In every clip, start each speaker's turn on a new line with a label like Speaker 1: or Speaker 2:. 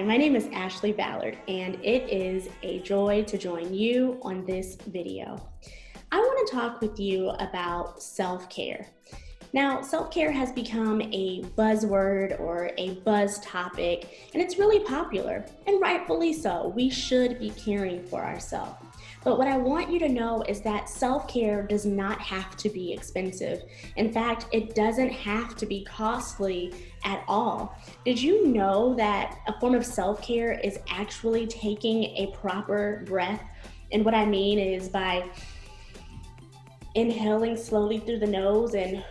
Speaker 1: Hi, my name is Ashley Ballard, and it is a joy to join you on this video. I want to talk with you about self-care. Now, self-care has become a buzzword or a buzz topic, and it's really popular, and rightfully so. We should be caring for ourselves. But what I want you to know is that self-care does not have to be expensive. In fact, it doesn't have to be costly at all. Did you know that a form of self-care is actually taking a proper breath? And what I mean is by inhaling slowly through the nose and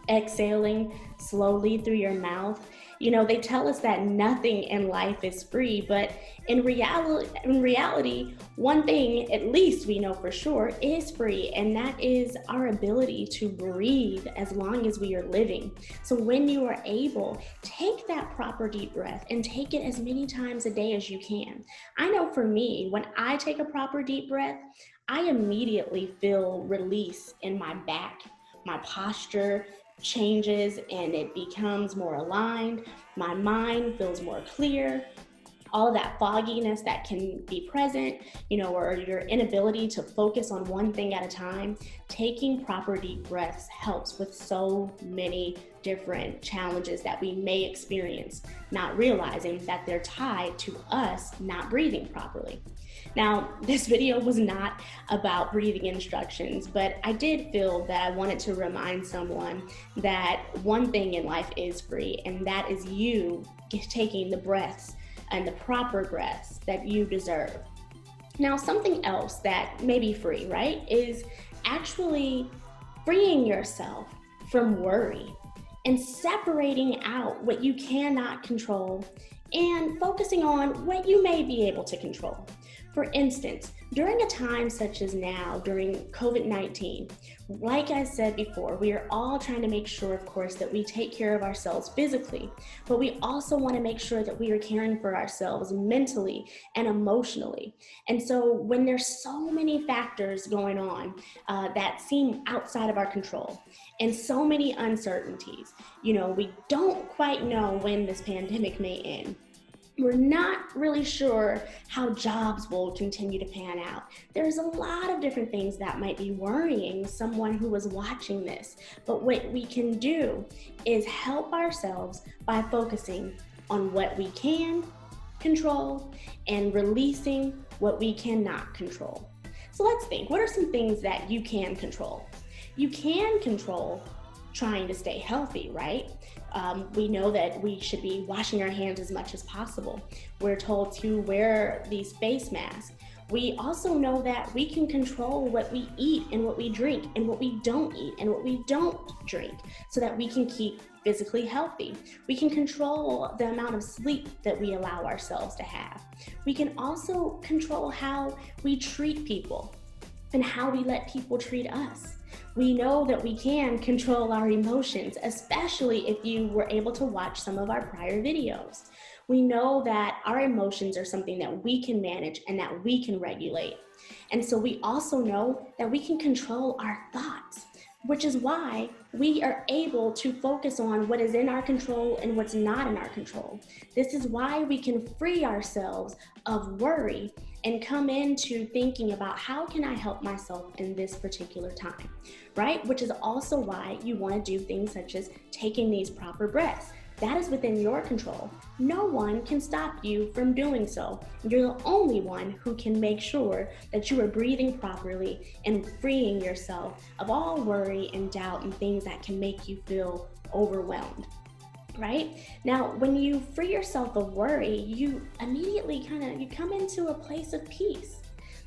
Speaker 1: exhaling slowly through your mouth. You know, they tell us that nothing in life is free, but in reality, one thing, at least we know for sure, is free, and that is our ability to breathe as long as we are living. So when you are able, take that proper deep breath and take it as many times a day as you can. I know for me, when I take a proper deep breath, I immediately feel release in my back. My posture changes and it becomes more aligned. My mind feels more clear. All of that fogginess that can be present, or your inability to focus on one thing at a time, taking proper deep breaths helps with so many different challenges that we may experience, not realizing that they're tied to us not breathing properly. Now, this video was not about breathing instructions, but I did feel that I wanted to remind someone that one thing in life is free, and that is you taking the breaths and the proper breaths that you deserve. Now, something else that may be free, right, is actually freeing yourself from worry and separating out what you cannot control and focusing on what you may be able to control. For instance, during a time such as now, during COVID-19, like I said before, we are all trying to make sure, of course, that we take care of ourselves physically, but we also want to make sure that we are caring for ourselves mentally and emotionally. And so when there's so many factors going on that seem outside of our control and so many uncertainties, we don't quite know when this pandemic may end. We're not really sure how jobs will continue to pan out. There's a lot of different things that might be worrying someone who is watching this. But what we can do is help ourselves by focusing on what we can control and releasing what we cannot control. So let's think, what are some things that you can control? You can control trying to stay healthy, right? We know that we should be washing our hands as much as possible. We're told to wear these face masks. We also know that we can control what we eat and what we drink and what we don't eat and what we don't drink so that we can keep physically healthy. We can control the amount of sleep that we allow ourselves to have. We can also control how we treat people and how we let people treat us. We know that we can control our emotions, especially if you were able to watch some of our prior videos. We know that our emotions are something that we can manage and that we can regulate. And so we also know that we can control our thoughts, which is why we are able to focus on what is in our control and what's not in our control. This is why we can free ourselves of worry and come into thinking about how can I help myself in this particular time, right? Which is also why you want to do things such as taking these proper breaths. That is within your control. No one can stop you from doing so. You're the only one who can make sure that you are breathing properly and freeing yourself of all worry and doubt and things that can make you feel overwhelmed. Right? Now, when you free yourself of worry, you immediately you come into a place of peace.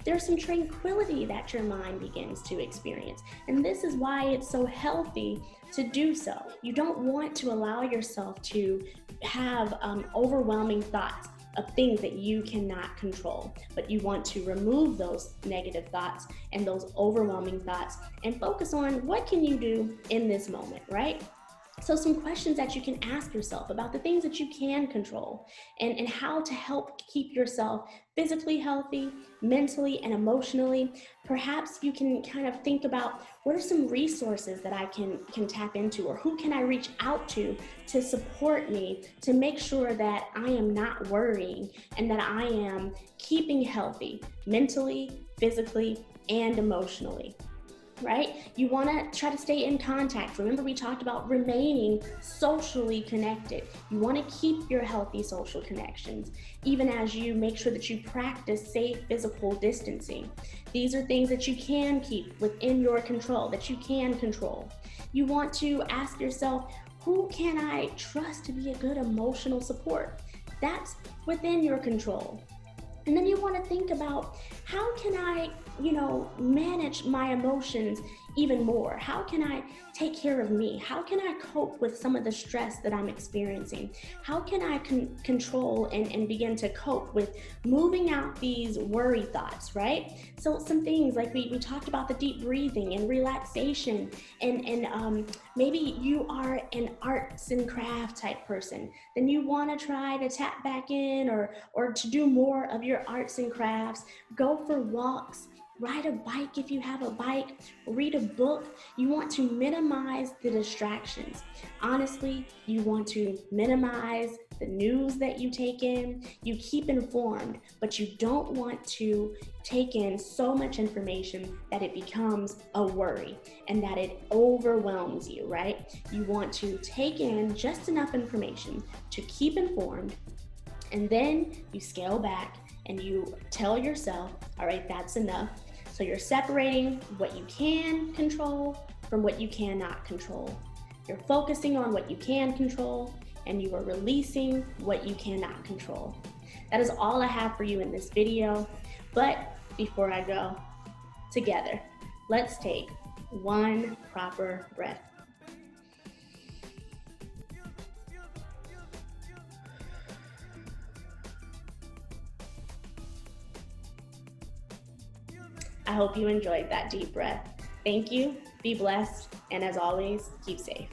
Speaker 1: There's some tranquility that your mind begins to experience. And this is why it's so healthy to do so. You don't want to allow yourself to have overwhelming thoughts of things that you cannot control, but you want to remove those negative thoughts and those overwhelming thoughts and focus on what can you do in this moment, right? So some questions that you can ask yourself about the things that you can control, and how to help keep yourself physically healthy, mentally and emotionally. Perhaps you can kind of think about, what are some resources that I can tap into, or who can I reach out to support me, to make sure that I am not worrying and that I am keeping healthy mentally, physically, and emotionally, right? You want to try to stay in contact. Remember, we talked about remaining socially connected. You want to keep your healthy social connections, even as you make sure that you practice safe physical distancing. These are things that you can keep within your control, that you can control. You want to ask yourself, who can I trust to be a good emotional support? That's within your control. And then you want to think about, how can I, manage my emotions even more? How can I take care of me? How can I cope with some of the stress that I'm experiencing? How can I control and begin to cope with moving out these worry thoughts, right? So some things like we talked about, the deep breathing and relaxation, and maybe you are an arts and craft type person, then you want to try to tap back in, or to do more of your arts and crafts. Go for walks, ride a bike if you have a bike, read a book. You want to minimize the distractions. Honestly, you want to minimize the news that you take in. You keep informed, but you don't want to take in so much information that it becomes a worry and that it overwhelms you, right? You want to take in just enough information to keep informed, and then you scale back and you tell yourself, all right, that's enough. So you're separating what you can control from what you cannot control. You're focusing on what you can control, and you are releasing what you cannot control. That is all I have for you in this video. But before I go, together, let's take one proper breath. I hope you enjoyed that deep breath. Thank you, be blessed, and as always, keep safe.